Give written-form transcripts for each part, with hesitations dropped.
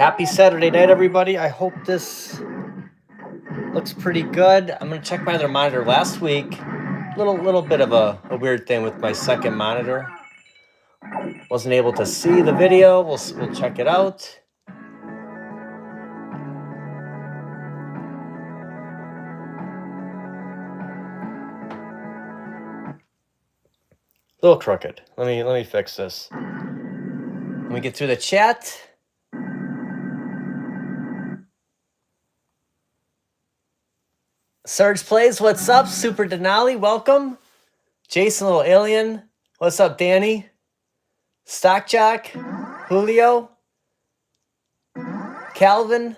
Happy Saturday night, everybody. I hope this looks pretty good. I'm going to check my other monitor. Last week, little bit of a weird thing with my second monitor. Wasn't able to see the video. We'll check it out. A little crooked. Let me fix this. Let me get through the chat. Surge Plays, what's up? Super Denali, welcome. Jason Little Alien, what's up, Danny? Stockjock, Julio, Calvin,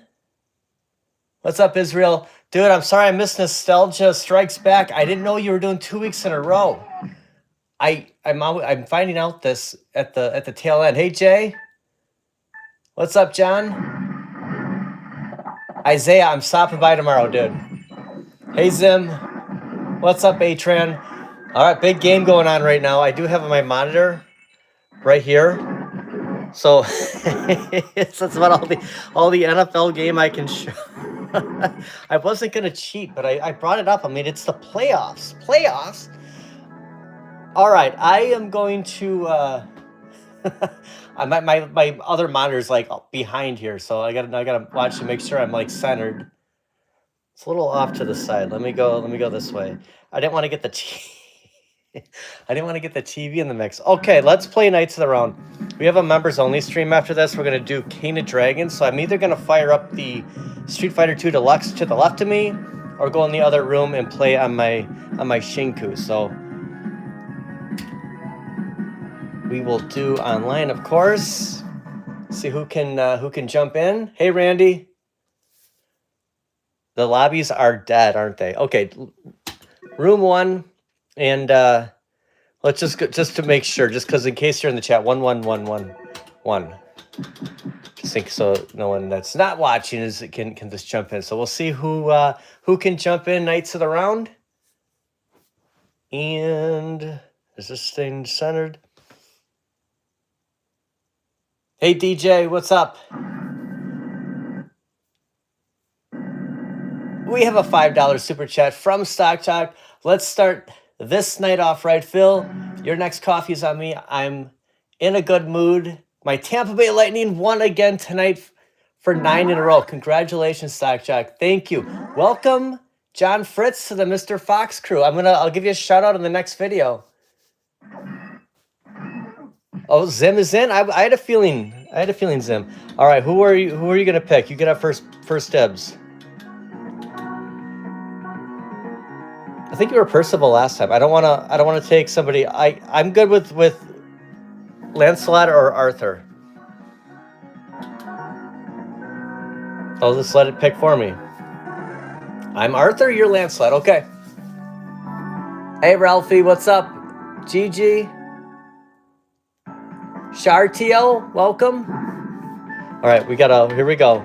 what's up, Israel? Dude, I'm sorry I missed Nostalgia Strikes Back. I didn't know you were doing 2 weeks in a row. I'm finding out this at the tail end. Hey, Jay, what's up, John? Isaiah, I'm stopping by tomorrow, dude. Hey, Zim, what's up, Atran? All right, big game going on right now. I do have my monitor right here, so it's about all the NFL game I can show. I wasn't gonna cheat, but I brought it up. I mean, it's the playoffs. All right, I am going to. My other monitor's like behind here, so I gotta watch to make sure I'm like centered. It's a little off to the side. Let me go this way. I didn't want to get the TV in the mix. Okay, let's play Knights of the Round. We have a members only stream after this. We're gonna do King of Dragons. So I'm either gonna fire up the Street Fighter 2 Deluxe to the left of me, or go in the other room and play on my Shinku. So we will do online, of course. See who can jump in. Hey, Randy. The lobbies are dead, aren't they? Okay, room 1, and let's just to make sure, just because in case you're in the chat, 11111. Just think so no one that's not watching can just jump in. So we'll see who can jump in. Knights of the Round. And is this thing centered? Hey, DJ, what's up? We have a $5 super chat from Stockjock. Let's start this night off right, Phil. Your next coffee is on me. I'm in a good mood. My Tampa Bay Lightning won again tonight for 9 in a row. Congratulations, Stockjock. Thank you. Welcome, John Fritz, to the Mr. Fox crew. I'll give you a shout out in the next video. Oh, Zim is in. I had a feeling. Zim. All right, who are you gonna pick? You get up first dibs. I think you were Percival last time. I don't want to take somebody. I'm good with Lancelot or Arthur. I'll just let it pick for me. I'm Arthur, you're Lancelot. Okay. Hey, Ralphie, what's up? Gigi. Shartio, welcome. All right, here we go.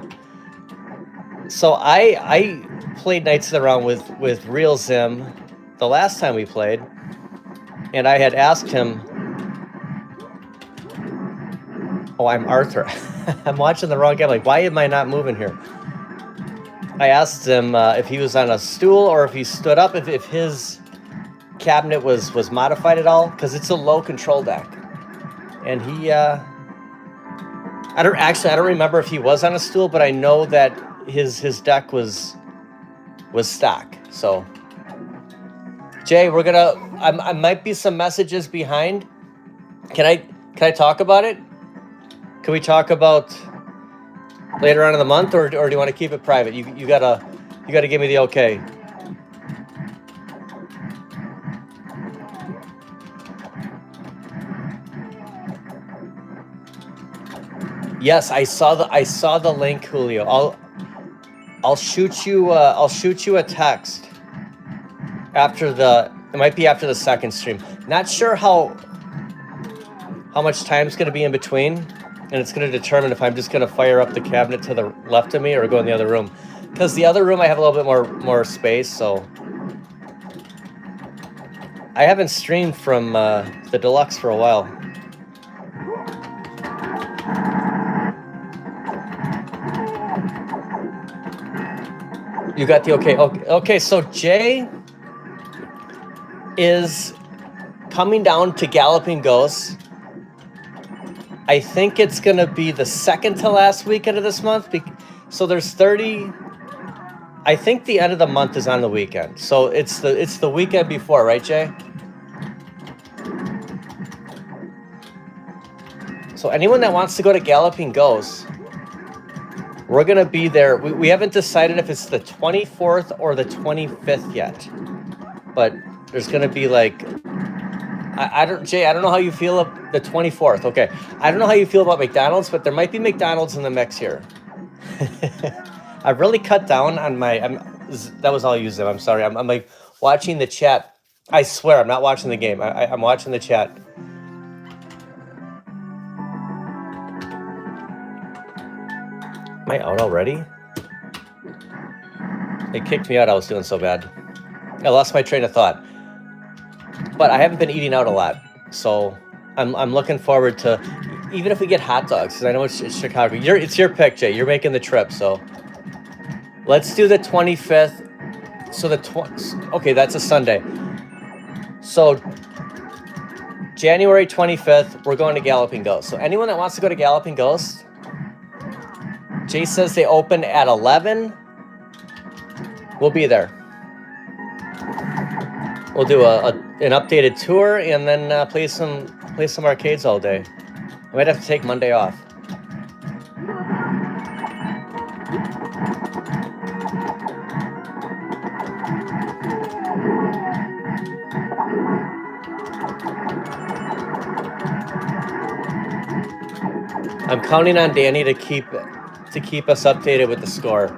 So I played Knights of the Round with Real Zim the last time we played, and I had asked him, oh, I'm Arthur. I'm watching the wrong game. Like, why am I not moving here? I asked him if he was on a stool or if he stood up, if his cabinet was modified at all, because it's a low control deck. And he, I don't remember if he was on a stool, but I know that his deck was stock. So, Jay, I might be some messages behind. Can I talk about it? Can we talk about later on in the month, or do you want to keep it private? You gotta give me the okay. Yes, I saw the link, Julio. I'll shoot you a text after it might be after the second stream. Not sure how much time is going to be in between, and it's going to determine if I'm just going to fire up the cabinet to the left of me or go in the other room. Because the other room I have a little bit more space, so I haven't streamed from the Deluxe for a while. You got the okay. Okay, so Jay is coming down to Galloping Ghost. I think it's gonna be the second to last weekend of this month. So there's 30. I think the end of the month is on the weekend. So it's the weekend before, right, Jay? So anyone that wants to go to Galloping Ghost, we're gonna be there. We haven't decided if it's the 24th or the 25th yet, but there's gonna be like, Jay, I don't know how you feel about the 24th. Okay, I don't know how you feel about McDonald's, but there might be McDonald's in the mix here. I've really cut down on my. That was all I used. I'm sorry. I'm like watching the chat. I swear I'm not watching the game. I'm watching the chat. Am I out already? They kicked me out. I was doing so bad. I lost my train of thought. But I haven't been eating out a lot, so I'm looking forward to, even if we get hot dogs, because I know it's Chicago. It's your pick, Jay. You're making the trip, so let's do the 25th. So okay, that's a Sunday. So January 25th, we're going to Galloping Ghost. So anyone that wants to go to Galloping Ghost, Jay says they open at 11. We'll be there. We'll do an updated tour and then play some arcades all day. I might have to take Monday off. I'm counting on Danny to keep us updated with the score.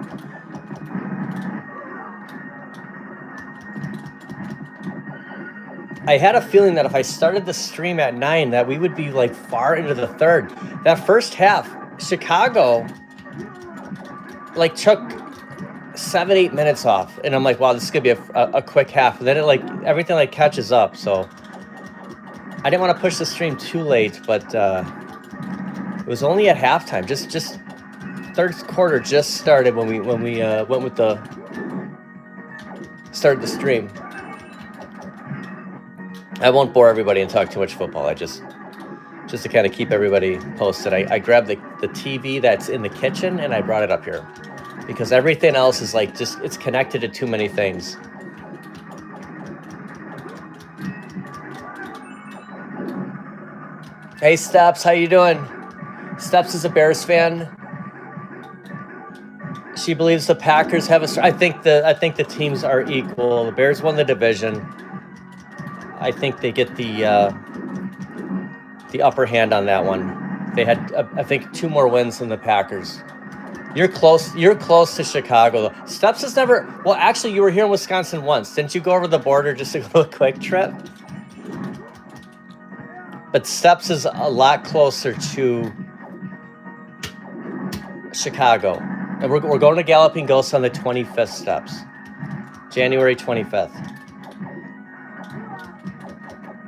I had a feeling that if I started the stream at 9, that we would be like far into the third. That first half, Chicago like took 7-8 minutes off, and I'm like, wow, this is gonna be a quick half. And then it like everything like catches up. So I didn't want to push the stream too late, but it was only at halftime. Just third quarter just started when we went with started the stream. I won't bore everybody and talk too much football. I just to kind of keep everybody posted. I grabbed the TV that's in the kitchen and I brought it up here because everything else is like it's connected to too many things. Hey Steps, how you doing? Steps is a Bears fan. She believes the Packers have I think the teams are equal. The Bears won the division. I think they get the upper hand on that one. They had, I think, 2 more wins than the Packers. You're close to Chicago, though. Steps has never... Well, actually, you were here in Wisconsin once. Didn't you go over the border just to go a quick trip? But Steps is a lot closer to Chicago. And we're going to Galloping Ghost on the 25th, Steps. January 25th.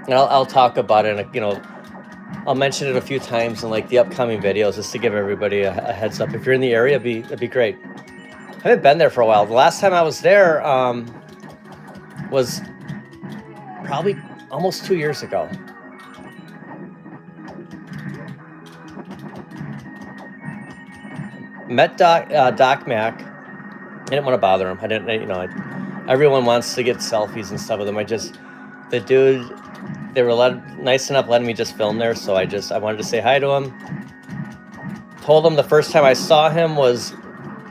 And I'll talk about it, and, I'll mention it a few times in like the upcoming videos just to give everybody a heads up. If you're in the area, it'd be great. I haven't been there for a while. The last time I was there was probably almost 2 years ago. Met Doc Mac. I didn't want to bother him. I didn't, everyone wants to get selfies and stuff with him. The dude, they were nice enough letting me just film there, so I wanted to say hi to him. Told him the first time I saw him was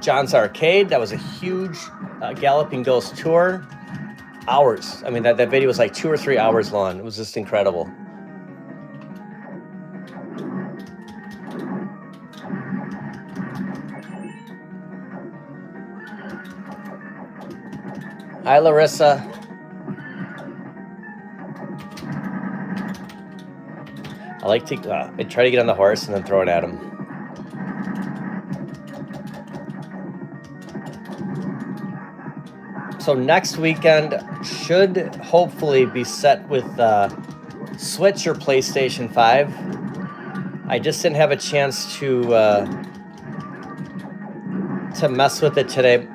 John's Arcade. That was a huge Galloping Ghost tour. Hours. I mean, that video was like 2 or 3 hours long. It was just incredible. Hi, Larissa. I like to I try to get on the horse and then throw it at him. So next weekend should hopefully be set with Switch or PlayStation 5. I just didn't have a chance to mess with it today.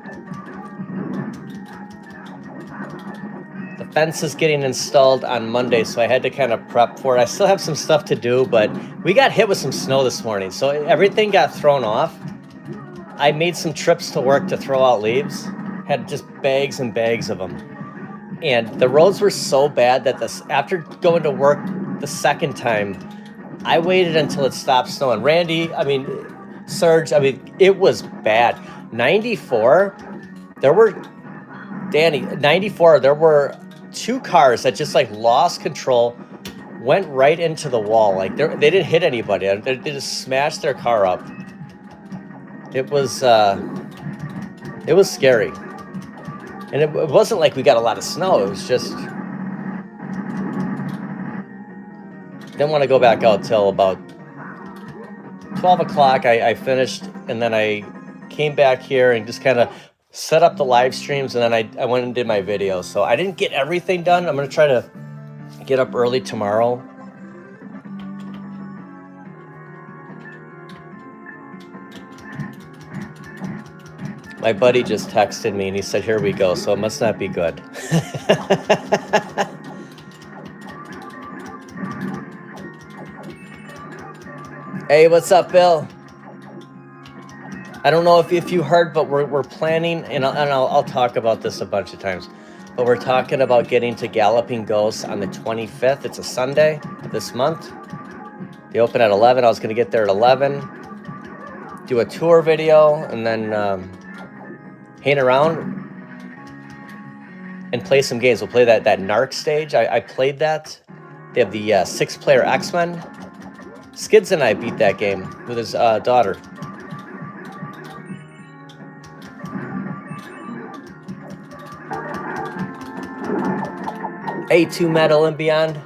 fence is getting installed on Monday, so I had to kind of prep for it. I still have some stuff to do, but we got hit with some snow this morning, so everything got thrown off. I made some trips to work to throw out leaves, had just bags and bags of them. And the roads were so bad that after going to work the second time, I waited until it stopped snowing. Randy, I mean, Serge, I mean, it was bad. 94, there were, Danny, 94, there were 2 cars that just like lost control, went right into the wall. Like they didn't hit anybody. They just smashed their car up. It was scary. And it wasn't like we got a lot of snow. It was just, didn't want to go back out till about 12 o'clock. I finished, and then I came back here and just kind of set up the live streams, and then I went and did my video. So I didn't get everything done. I'm going to try to get up early tomorrow. My buddy just texted me and he said, here we go. So it must not be good. Hey, what's up, Bill? I don't know if you heard, but we're planning, and I'll talk about this a bunch of times, but we're talking about getting to Galloping Ghost on the 25th. It's a Sunday of this month. They open at 11. I was going to get there at 11, do a tour video, and then hang around and play some games. We'll play that Narc stage. I played that. They have the 6-player X-Men. Skids and I beat that game with his daughter. A2 Metal and Beyond.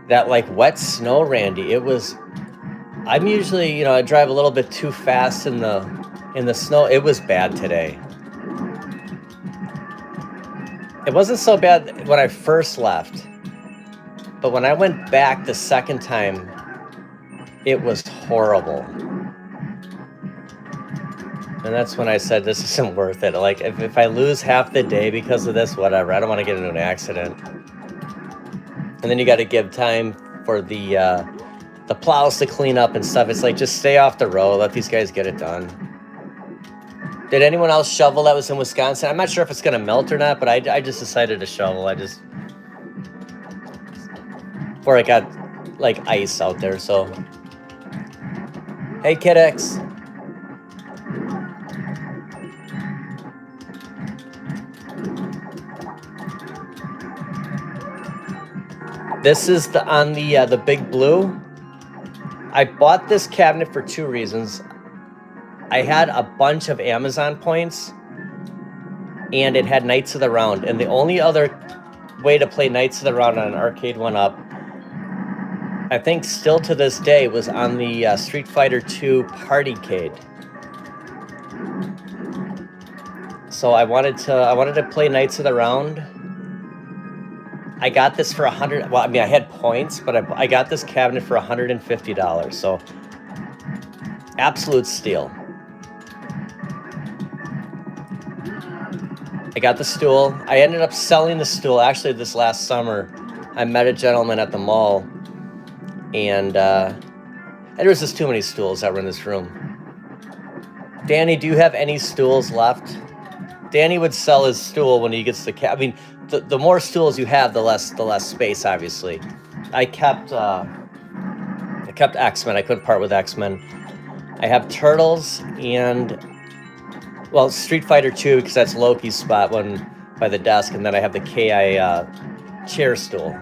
That like wet snow, Randy. It was. I'm usually, you know, I drive a little bit too fast in the snow. It was bad today. It wasn't so bad when I first left. But when I went back the second time, it was horrible. And that's when I said, this isn't worth it. Like, if I lose half the day because of this, whatever. I don't want to get into an accident. And then you got to give time for the plows to clean up and stuff. It's like, just stay off the road. Let these guys get it done. Did anyone else shovel that was in Wisconsin? I'm not sure if it's going to melt or not, but I just decided to shovel. Before it got like ice out there, so. Hey, Kid X. This is on the Big Blue. I bought this cabinet for 2 reasons. I had a bunch of Amazon points, and it had Knights of the Round. And the only other way to play Knights of the Round on Arcade1up, I think still to this day, was on the Street Fighter 2 Partycade. So I wanted to play Knights of the Round. I got this for $100. Well, I mean, I had points, but I got this cabinet for $150. So absolute steal. I got the stool. I ended up selling the stool. Actually, this last summer, I met a gentleman at the mall, and there was just too many stools that were in this room. Danny, do you have any stools left? Danny would sell his stool when he gets the I mean, the more stools you have, the less space, obviously. I kept X-Men. I couldn't part with X-Men. I have Turtles and, well, Street Fighter 2, because that's Loki's spot by the desk, and then I have the KI chair stool.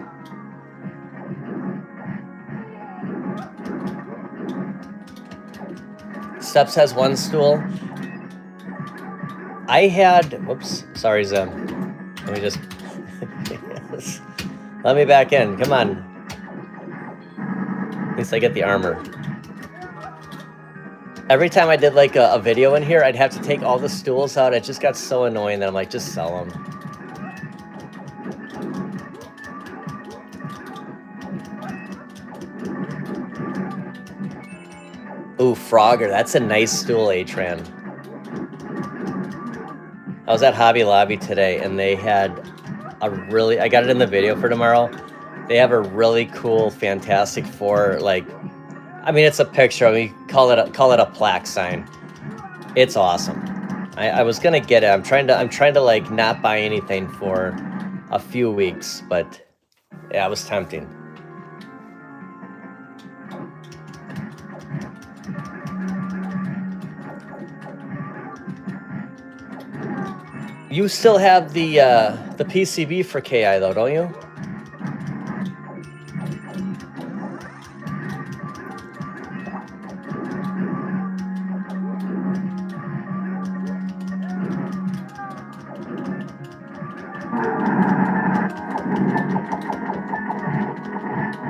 Steps has 1 stool. I had, whoops, sorry, Zem. Let me just, yes. Let me back in, come on. At least I get the armor. Every time I did like a video in here, I'd have to take all the stools out. It just got so annoying that I'm like, just sell them. Ooh, Frogger, that's a nice stool, A-Tran. I was at Hobby Lobby today, and they had a really, I got it in the video for tomorrow. They have a really cool Fantastic Four, like, I mean, it's a picture. I mean, call it a plaque sign. It's awesome. I was gonna get it. I'm trying to like not buy anything for a few weeks, but yeah, it was tempting. You still have the PCB for KI though, don't you?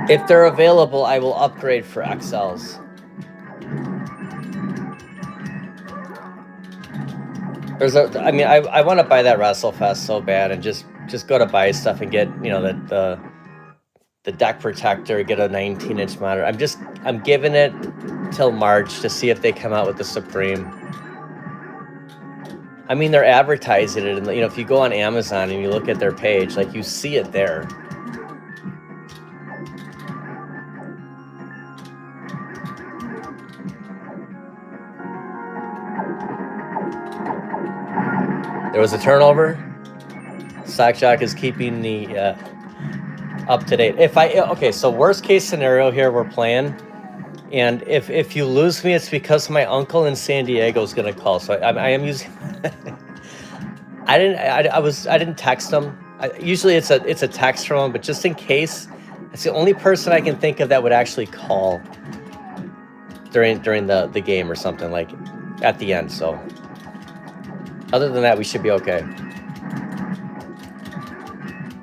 If they're available, I will upgrade for XLs. I mean, I want to buy that WrestleFest so bad, and just go to buy stuff and get, you know, the deck protector, get a 19-inch monitor. I'm giving it till March to see if they come out with the Supreme. I mean, they're advertising it, and you know, if you go on Amazon and you look at their page, like, you see it there. There was a turnover. Sockjock is keeping the up to date. Okay, so worst case scenario here, we're playing, and if you lose me, it's because my uncle in San Diego is gonna call. So I am using. I didn't text him. Usually it's a text from him, but just in case, it's the only person I can think of that would actually call during the game or something, like at the end. So. Other than that, we should be okay.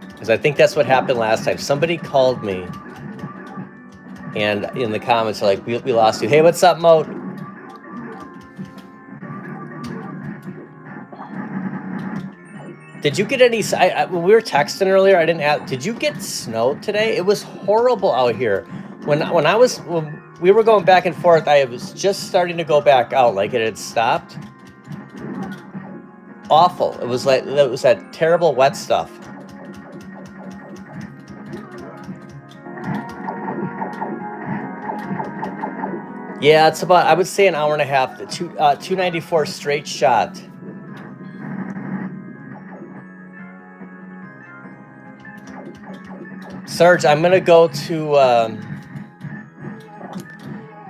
Because I think that's what happened last time. Somebody called me, and in the comments, are like, we lost you. Hey, what's up, Moat? Did you get any... when we were texting earlier, I didn't ask... Did you get snow today? It was horrible out here. When we were going back and forth, I was just starting to go back out. Like, it had stopped. Awful. It was that terrible wet stuff. Yeah, it's about, I would say, an hour and a half. 294 straight shot. Serge, I'm gonna go to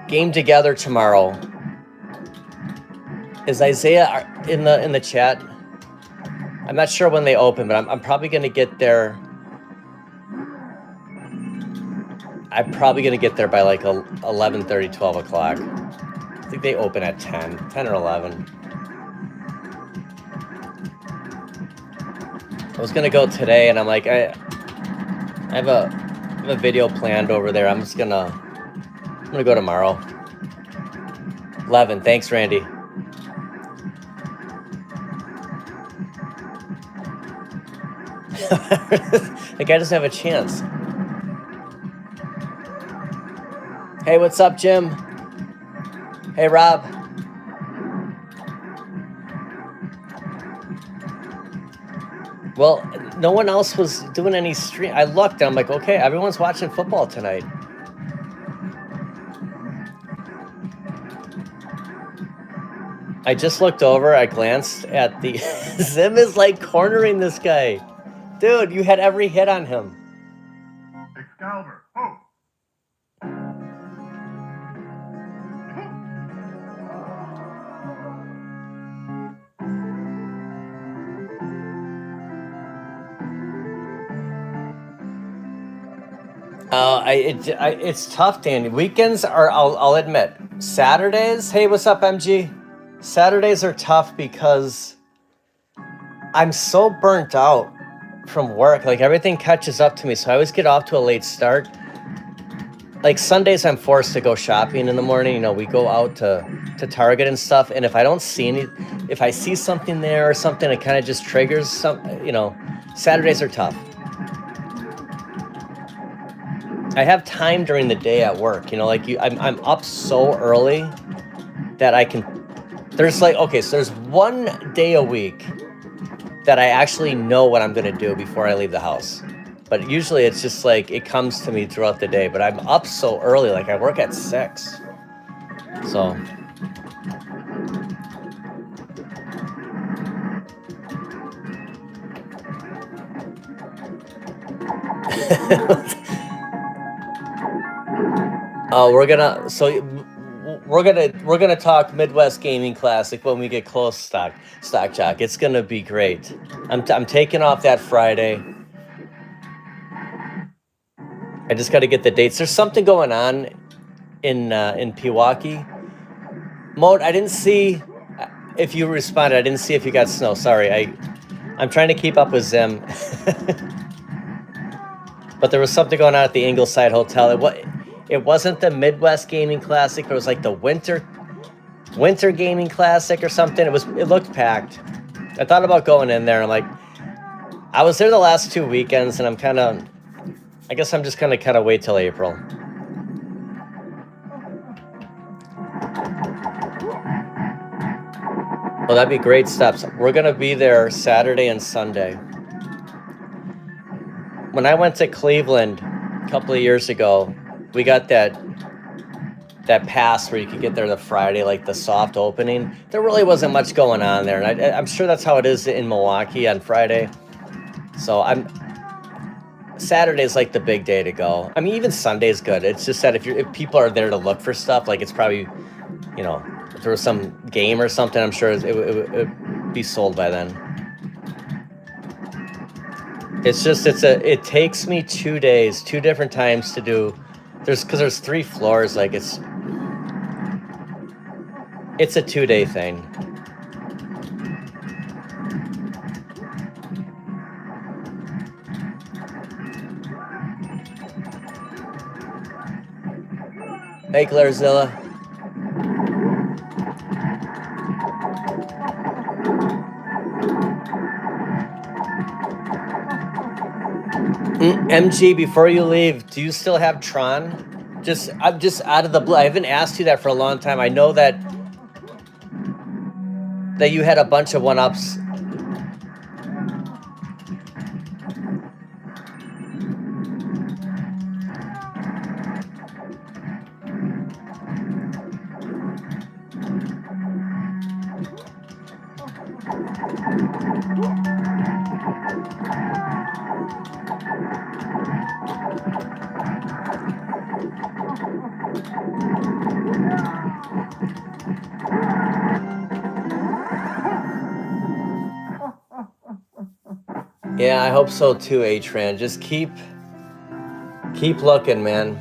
Game Together tomorrow. Is Isaiah in the chat? I'm not sure when they open, but I'm probably going to get there. I'm probably going to get there by like 11:30, 12 o'clock. I think they open at 10 or 11. I was going to go today, and I'm like, I have a video planned over there. I'm gonna go tomorrow. 11. Thanks, Randy. The guy doesn't have a chance. Hey, what's up, Jim? Hey, Rob. Well, no one else was doing any stream. I looked, and I'm like, okay, everyone's watching football tonight. I just looked over, I glanced at the... Zim is like cornering this guy. Dude, you had every hit on him. Excalibur, oh! It's tough, Danny. Weekends are, I'll admit. Saturdays, hey, what's up, MG? Saturdays are tough because I'm so burnt out from work. Like, everything catches up to me, so I always get off to a late start. Like, Sundays, I'm forced to go shopping in the morning. You know, we go out to Target and stuff, and if I don't see if I see something there or something, it kind of just triggers some, you know. Saturdays are tough. I have time during the day at work, you know, like I'm up so early that I can, there's like, okay, so there's one day a week that I actually know what I'm gonna do before I leave the house. But usually it's just like it comes to me throughout the day. But I'm up so early, like I work at 6. So we're gonna talk Midwest Gaming Classic when we get close, Stock Jock. It's gonna be great. I'm taking off that Friday. I just got to get the dates. There's something going on in Pewaukee. Mode, I didn't see if you responded. I didn't see if you got snow. Sorry, I'm trying to keep up with Zim. But there was something going on at the Ingleside Hotel. It wasn't the Midwest Gaming Classic. It was like the Winter Gaming Classic or something. It looked packed. I thought about going in there. I'm like, I was there the last 2 weekends, and I guess I'm just gonna kind of wait till April. Well, that'd be great steps. We're gonna be there Saturday and Sunday. When I went to Cleveland a couple of years ago, we got that pass where you could get there the Friday, like the soft opening. There really wasn't much going on there, and I'm sure that's how it is in Milwaukee on Friday. So Saturday's like the big day to go. I mean, even Sunday's good. It's just that if people are there to look for stuff, like it's probably, you know, if there was some game or something, I'm sure it would be sold by then. It's just it takes me 2 days, 2 different times to do. Because there's 3 floors. Like it's a 2-day thing. Hey, Clairzilla. MG, before you leave, do you still have Tron? I'm just out of the blue. I haven't asked you that for a long time. I know that you had a bunch of 1-ups. Yeah, I hope so too, H-Ran. Just keep looking, man.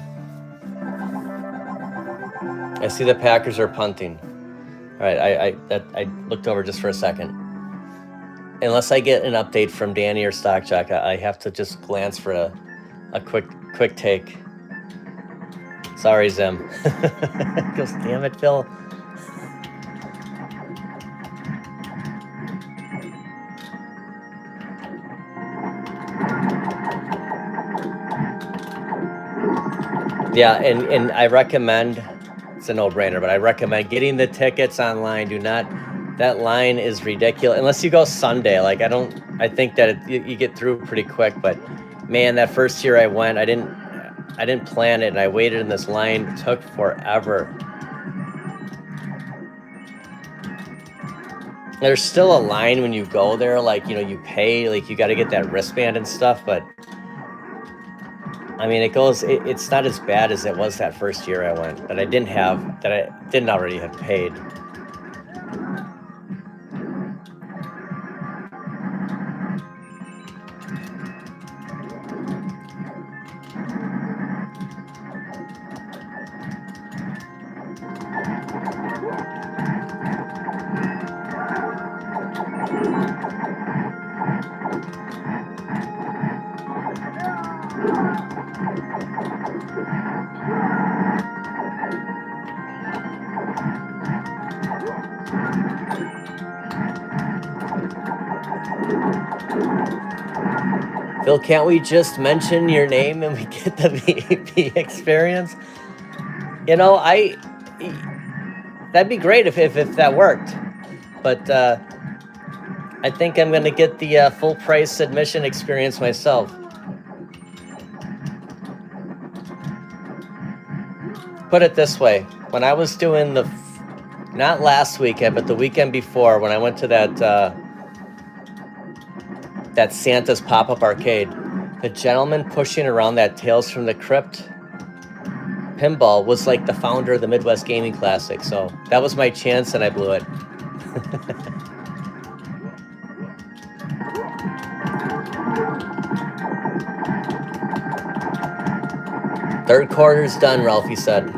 I see the Packers are punting. All right, I looked over just for a second. Unless I get an update from Danny or Stockjock, I have to just glance for a quick take. Sorry, Zim. Goes, damn it, Phil. Yeah, and I recommend, it's a no-brainer, but I recommend getting the tickets online. That line is ridiculous. Unless you go Sunday, like I think that you get through pretty quick, but man, that first year I went, I didn't plan it, and I waited in this line. It took forever. There's still a line when you go there, like, you know, you pay, like you got to get that wristband and stuff, but I mean, it's not as bad as it was that first year I went, that I didn't already have paid. Phil, can't we just mention your name and we get the VIP experience? You know, that'd be great if that worked. But I think I'm gonna get the full price admission experience myself. Put it this way, when I was doing not last weekend, but the weekend before, when I went to that Santa's pop-up arcade, the gentleman pushing around that Tales from the Crypt pinball was like the founder of the Midwest Gaming Classic. So that was my chance and I blew it. Third quarter's done, Ralphie said.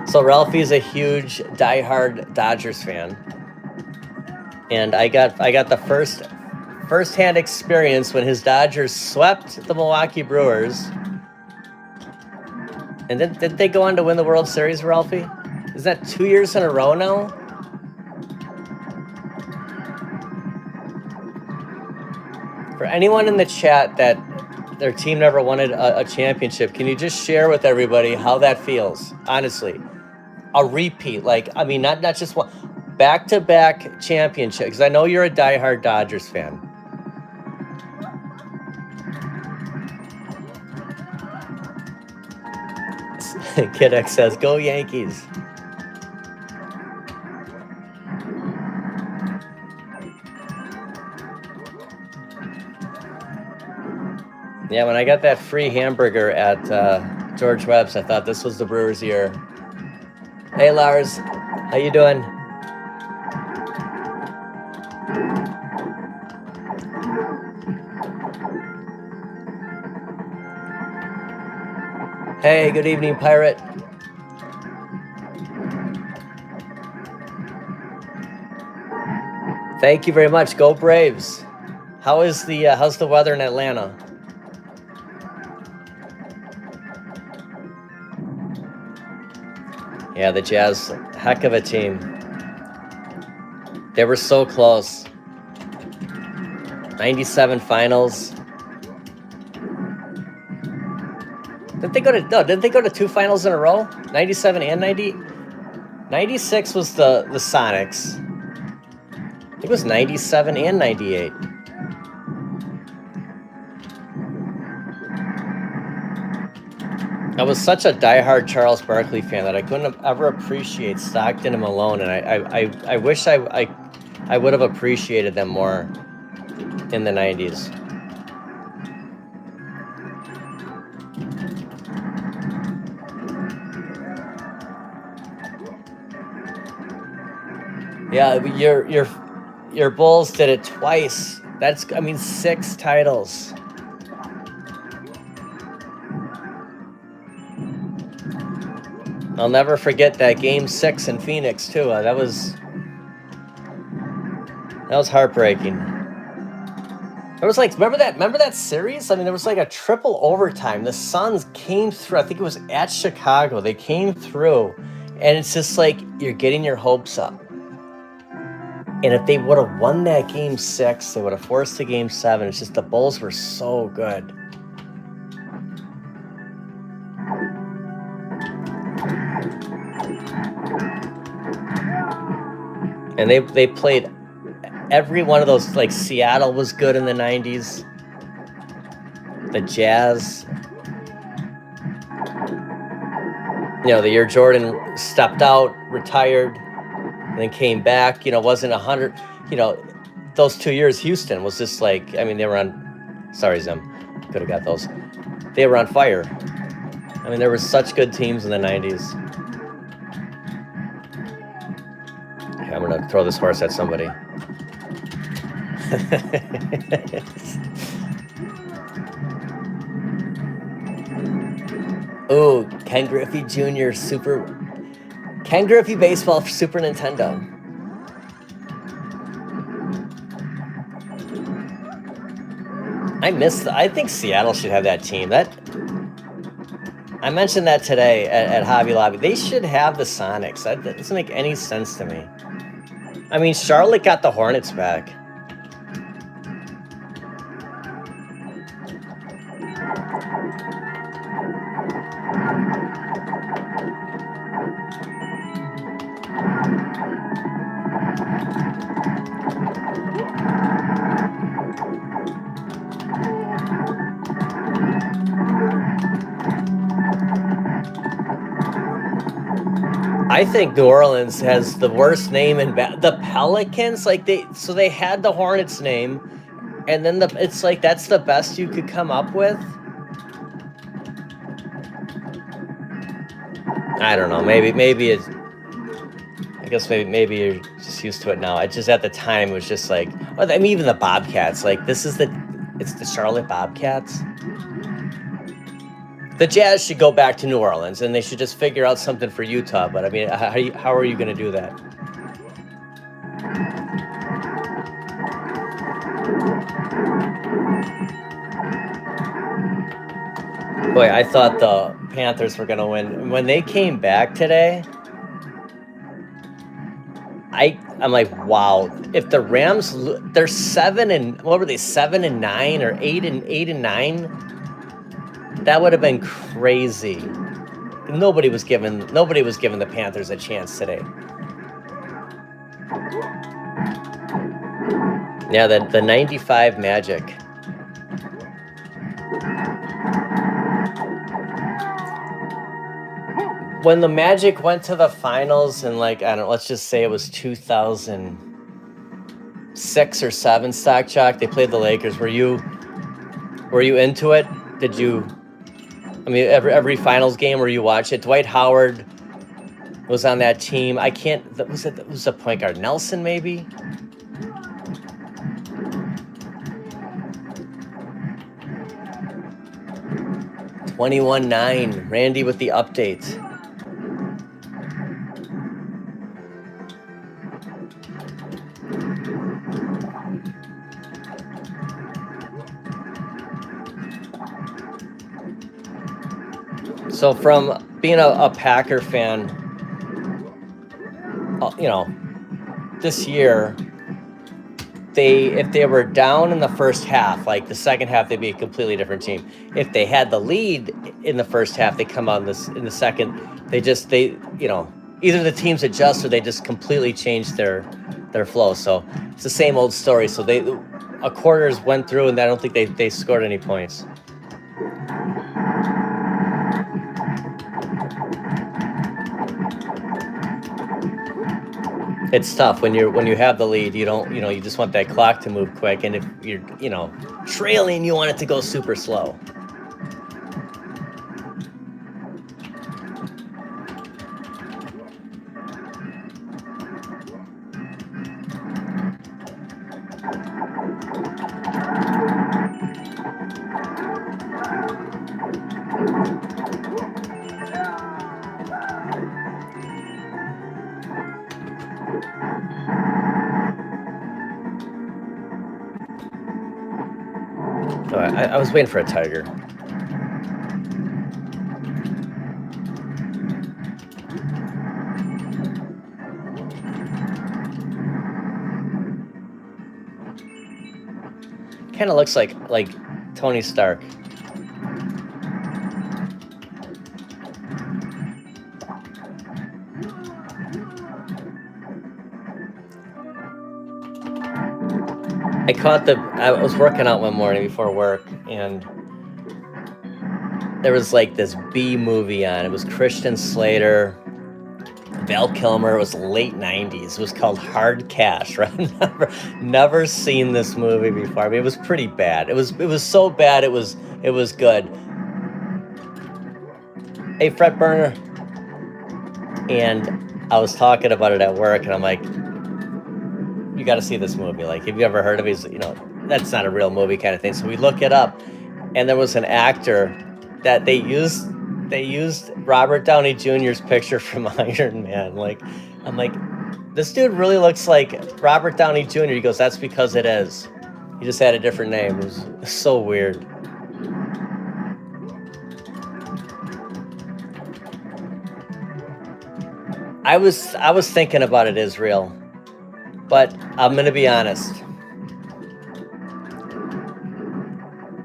So Ralphie's a huge diehard Dodgers fan. And I got the first-hand experience when his Dodgers swept the Milwaukee Brewers. And did they go on to win the World Series, Ralphie? Is that 2 years in a row now? For anyone in the chat that their team never won a championship, can you just share with everybody how that feels? Honestly, a repeat, like, I mean, not just one, back-to-back championship, because I know you're a diehard Dodgers fan. Kid X says, "Go Yankees." Yeah, when I got that free hamburger at George Webb's, I thought this was the Brewers' year. Hey, Lars, how you doing? Hey, good evening, Pirate. Thank you very much. Go Braves. How's the weather in Atlanta? Yeah, the Jazz, heck of a team. They were so close. 97 finals. Didn't they go to 2 finals in a row? 97 and 90? 96 was the Sonics. I think it was 97 and 98. I was such a diehard Charles Barkley fan that I couldn't ever appreciate Stockton and Malone, and I wish I would have appreciated them more in the 90s. Yeah, your Bulls did it twice. That's, I mean, 6 titles. I'll never forget that Game 6 in Phoenix too. That was heartbreaking. There was like, remember that series? I mean, there was like a triple overtime. The Suns came through. I think it was at Chicago. They came through, and it's just like you're getting your hopes up. And if they would have won that Game 6, they would have forced the Game 7. It's just the Bulls were so good. And they played every one of those, like Seattle was good in the 90s. The Jazz. You know, the year Jordan stepped out, retired, and then came back, you know, wasn't 100. You know, those 2 years, Houston was just like, I mean, they were on, sorry, Zim, could have got those. They were on fire. I mean, there were such good teams in the 90s. I'm gonna throw this horse at somebody. Ooh, Ken Griffey Jr. Ken Griffey baseball for Super Nintendo. I think Seattle should have that team. I mentioned that today at Hobby Lobby. They should have the Sonics. That doesn't make any sense to me. I mean, Charlotte got the Hornets back. I think New Orleans has the worst name in the Pelicans. Like they had the Hornets name, and then it's like that's the best you could come up with. I don't know. Maybe it's. I guess maybe you're just used to it now. I just at the time was just like, well, I mean, even the Bobcats. Like it's the Charlotte Bobcats. The Jazz should go back to New Orleans, and they should just figure out something for Utah. But I mean, how are you going to do that? Boy, I thought the Panthers were going to win. When they came back today, I'm like, wow. If the Rams, they're 7-9 or 8-9. That would have been crazy. Nobody was giving the Panthers a chance today. Yeah, the 95 Magic. When the Magic went to the finals in like, I don't know, let's just say it was 2006 or 7, Stock Chalk, they played the Lakers. Were you into it? Did you? I mean, every finals game where you watch it, Dwight Howard was on that team. I can't. Was a point guard? Nelson, maybe. $21-9. Randy with the update. So from being a Packer fan, you know, this year, if they were down in the first half, like the second half, they'd be a completely different team. If they had the lead in the first half, they come out in the second. They either the teams adjust or they just completely change their flow. So it's the same old story. So a quarters went through, and I don't think they scored any points. It's tough when you have the lead. You don't, you just want that clock to move quick, and if you're, trailing, you want it to go super slow. I was waiting for a tiger. Kind of looks like Tony Stark. I was working out one morning before work, and there was like this B movie on. It was Christian Slater, Val Kilmer. It was late 90s. It was called Hard Cash, right? Never seen this movie before. I mean, it was pretty bad. It was so bad it was good. Hey, Fred Burner. And I was talking about it at work, and I'm like, you got to see this movie. Like, have you ever heard of it? That's not a real movie kind of thing. So we look it up, and there was an actor that they used Robert Downey Jr.'s picture from Iron Man. Like, I'm like, this dude really looks like Robert Downey Jr. He goes, that's because it is. He just had a different name. It was so weird. I was thinking about it, Israel. But I'm gonna be honest.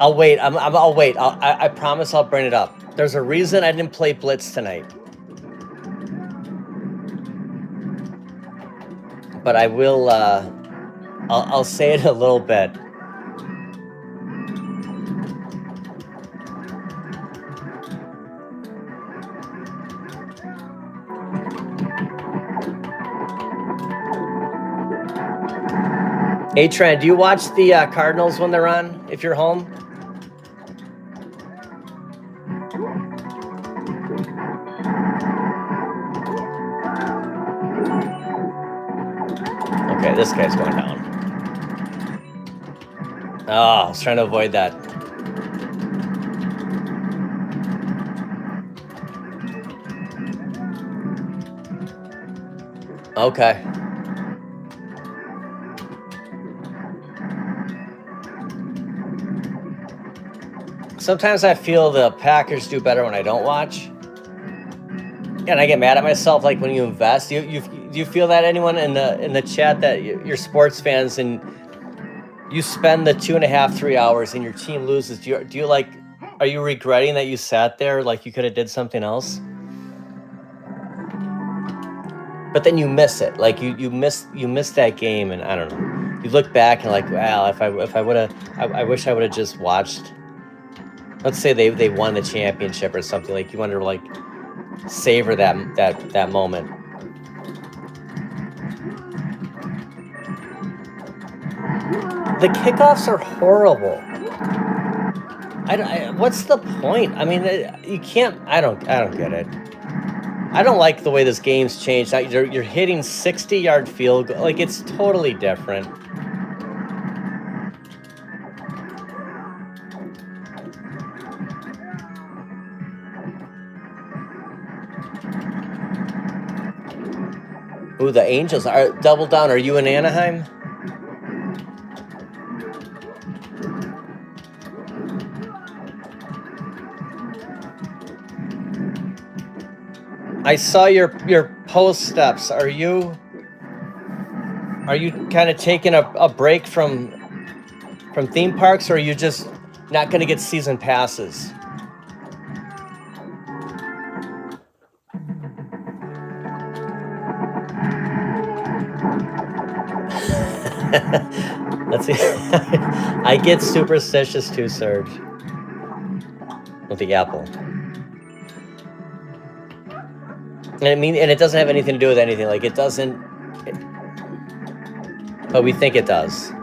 I'll wait. I'll wait. I promise I'll bring it up. There's a reason I didn't play Blitz tonight. But I will. I'll say it a little bit. A-Tran, do you watch the Cardinals when they're on, if you're home? Okay, this guy's going down. Oh, I was trying to avoid that. Okay. Sometimes I feel the Packers do better when I don't watch. And I get mad at myself, like when you invest. Do you feel that, anyone in the chat, that you're sports fans and you spend the 2.5, 3 hours and your team loses? Do you like, are you regretting that you sat there, like you could have did something else? But then you miss it, like you miss that game, and I don't know. You look back and like, wow, if I would have, I wish I would have just watched. Let's say they won the championship or something. Like you want to like savor that moment. The kickoffs are horrible. What's the point? I mean, you can't. I don't get it. I don't like the way this game's changed. You're hitting 60-yard field goal. Like, it's totally different. Ooh, the Angels are double down. Are you in Anaheim? I saw your post steps. Are you kind of taking a break from theme parks, or are you just not going to get season passes? Let's see. I get superstitious too, Serge. With the apple. And it doesn't have anything to do with anything. Like, it doesn't. But we think it does.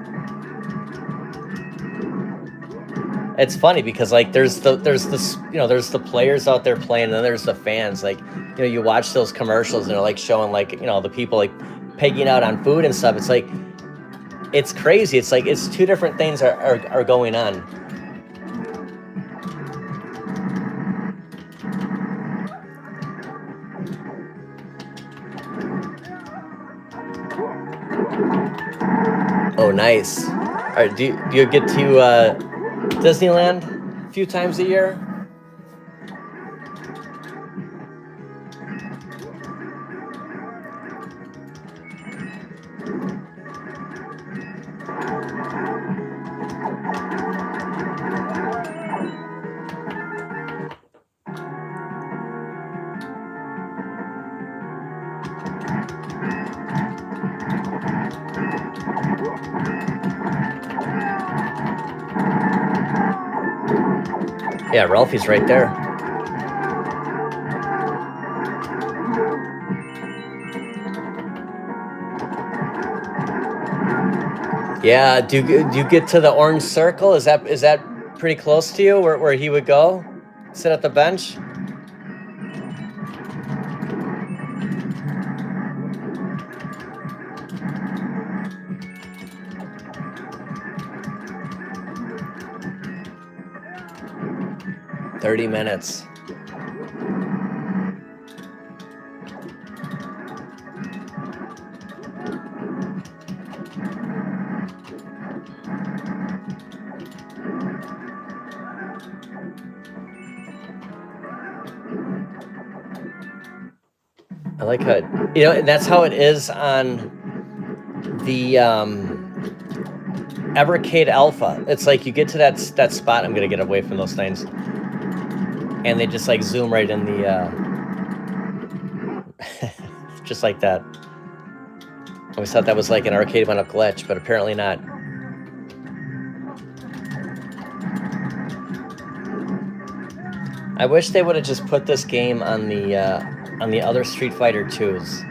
It's funny because like there's the players out there playing, and then there's the fans. Like, you watch those commercials and they're like showing like the people like pegging out on food and stuff. It's like, it's crazy. It's like it's two different things are going on. Oh, nice. All right, do you get to Disneyland a few times a year? Yeah, Ralphie's right there. Yeah, do you get to the orange circle? Is that pretty close to you, where he would go? Sit at the bench? $30 minutes. I like how and that's how it is on the Evercade Alpha. It's like you get to that spot. I'm gonna get away from those things, and they just like zoom right in the just like that. I always thought that was like an Arcade1up glitch, but apparently not. I wish they would have just put this game on the other Street Fighter 2s.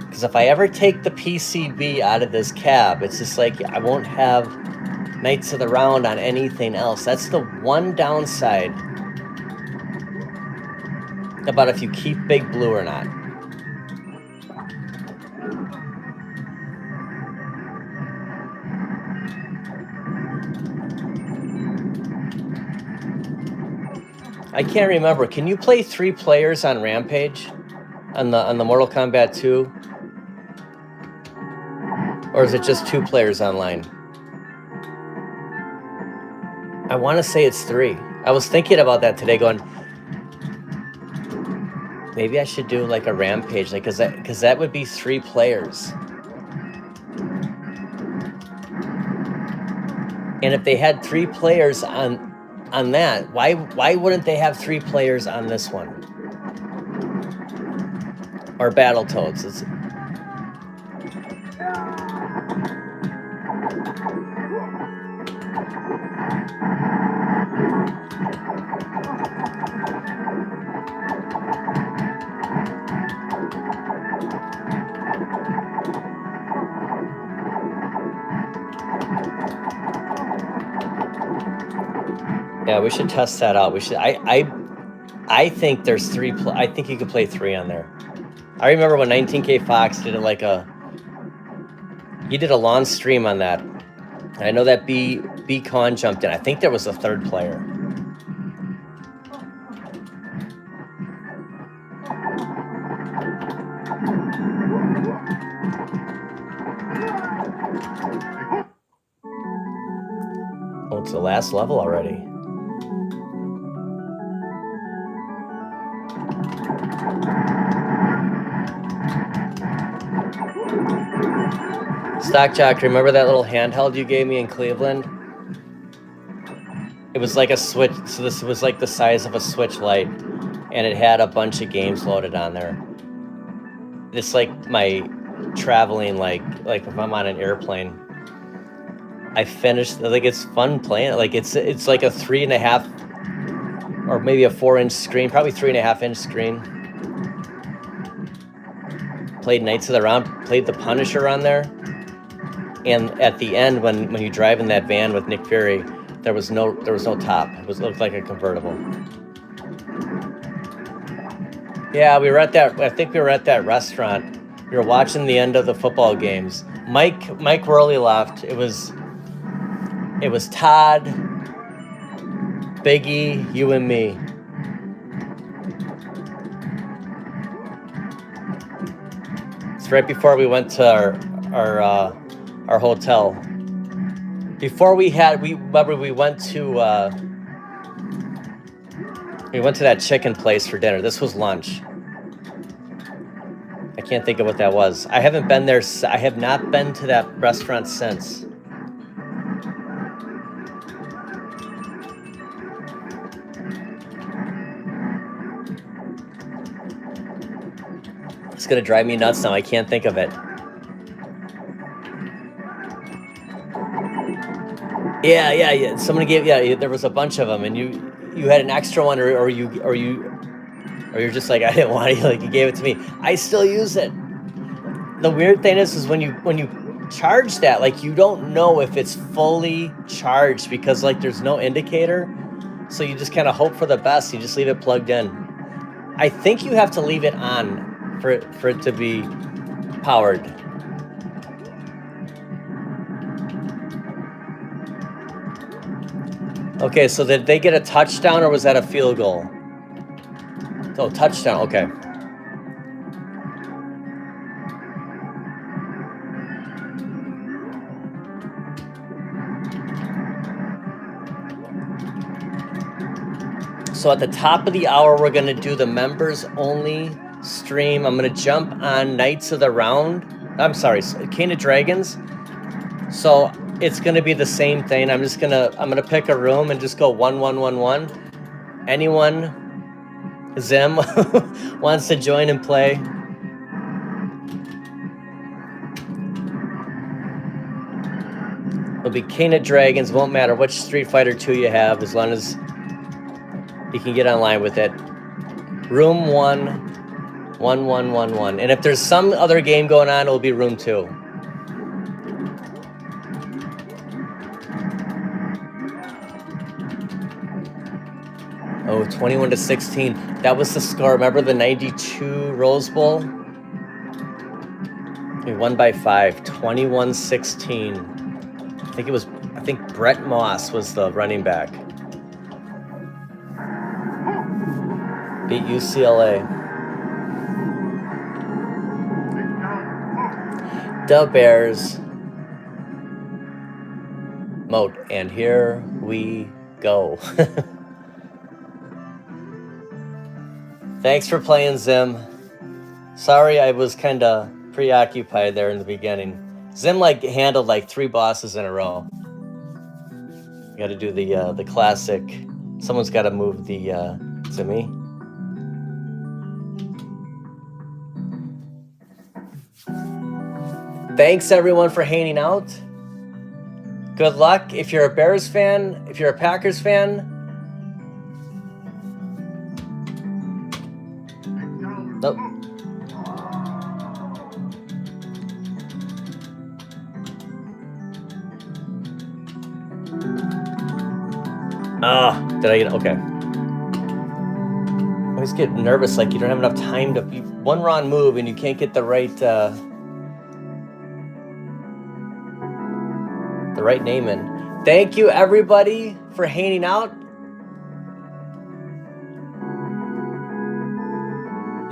Because Because if I ever take the PCB out of this cab, it's just like I won't have Knights of the Round on anything else. That's the one downside about if you keep Big Blue or not. I can't remember. Can you play 3 players on Rampage? On the Mortal Kombat 2? Or is it just 2 players online? I want to say it's 3. I was thinking about that today, going, maybe I should do like a Rampage, like because that would be 3 players. And if they had 3 players on that, why wouldn't they have 3 players on this one? Or Battletoads? It's, yeah, we should test that out. We should. I think there's 3. I think you could play 3 on there. I remember when 19K Fox did it like he did a long stream on that. And I know that B Con jumped in. I think there was a 3rd player. Oh, it's the last level already. Stock Jock, remember that little handheld you gave me in Cleveland? It was like a Switch, so this was like the size of a Switch Lite, and it had a bunch of games loaded on there. It's like my traveling, like if I'm on an airplane. I finished, like it's fun playing it. Like it's like a 3.5 or maybe a 4-inch screen, probably 3.5-inch screen. Played Knights of the Round, played the Punisher on there. And at the end, when you drive in that van with Nick Fury, there was no top. It looked like a convertible. Yeah, we were at that. I think we were at that restaurant. We were watching the end of the football games. Mike Worley left. It was Todd, Biggie, you and me. It's right before we went to our hotel. Before we went to that chicken place for dinner. This was lunch. I can't think of what that was. I haven't been there. I have not been to that restaurant since. It's gonna drive me nuts now. I can't think of it. Yeah. Somebody gave. Yeah, there was a bunch of them, and you had an extra one, or you're just like, I didn't want it. Like you gave it to me. I still use it. The weird thing is when you charge that, like you don't know if it's fully charged because like there's no indicator. So you just kind of hope for the best. You just leave it plugged in. I think you have to leave it on for it to be powered. Okay, so did they get a touchdown or was that a field goal? Oh, touchdown, okay. So at the top of the hour, we're gonna do the members only stream. I'm gonna jump on Knights of the Round. I'm sorry, King of Dragons. So it's gonna be the same thing. I'm gonna pick a room and just go 1-1-1-1. Anyone, Zim, wants to join and play. It'll be King of Dragons. Won't matter which Street Fighter 2 you have, as long as you can get online with it. Room 1-1-1. 1, 1, 1, 1. And if there's some other game going on, it'll be room 2. Oh, 21-16. That was the score. Remember the 92 Rose Bowl? We won by 5. 21-16. I think Brett Moss was the running back. Beat UCLA. The Bears. Moat. And here we go. Thanks for playing, Zim. Sorry, I was kind of preoccupied there in the beginning. Zim handled 3 bosses in a row. Got to do the classic. Someone's got to move the Zimmy. Thanks everyone for hanging out. Good luck if you're a Bears fan. If you're a Packers fan. Nope. Did I get okay? I always get nervous, you don't have enough time to one wrong move and you can't get the right name in. Thank you everybody for hanging out.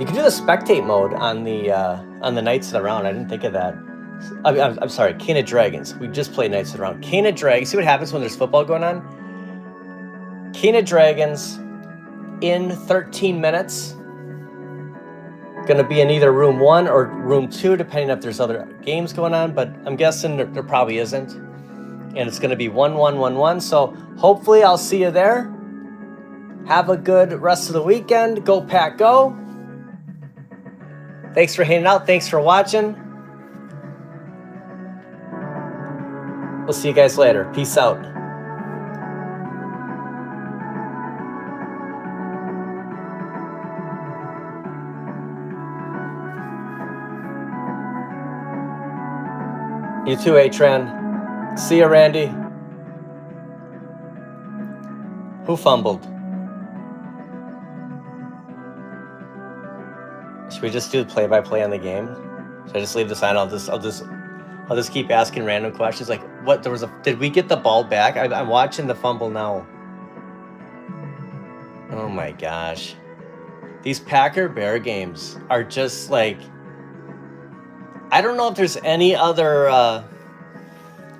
You can do the spectate mode on the Knights of the Round. I didn't think of that. I'm sorry, King of Dragons. We just played Knights of the Round. King of Dragons. See what happens when there's football going on? King of Dragons in 13 minutes. Gonna be in either room 1 or room 2, depending if there's other games going on, but I'm guessing there probably isn't. And it's gonna be 1, 1, 1, 1. So hopefully I'll see you there. Have a good rest of the weekend. Go Pack Go. Thanks for hanging out. Thanks for watching. We'll see you guys later. Peace out. You too, A-Tran. See you, Randy. Who fumbled? Should we just do play-by-play on the game? Should I just leave this on? I'll just keep asking random questions. What? Did we get the ball back? I'm watching the fumble now. Oh my gosh, these Packer-Bear games are just I don't know if there's any other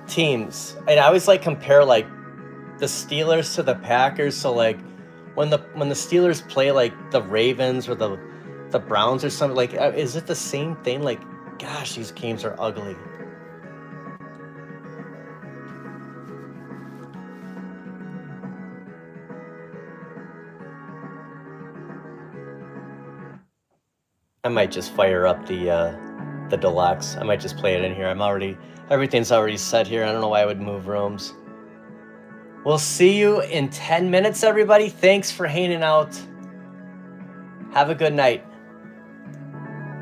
teams. And I always compare the Steelers to the Packers. So when the Steelers play the Ravens or the Browns or something, is it the same thing? Gosh, these games are ugly. I might just fire up the deluxe. I might just play it in here. Everything's already set here. I don't know why I would move rooms. We'll see you in 10 minutes, everybody. Thanks for hanging out. Have a good night.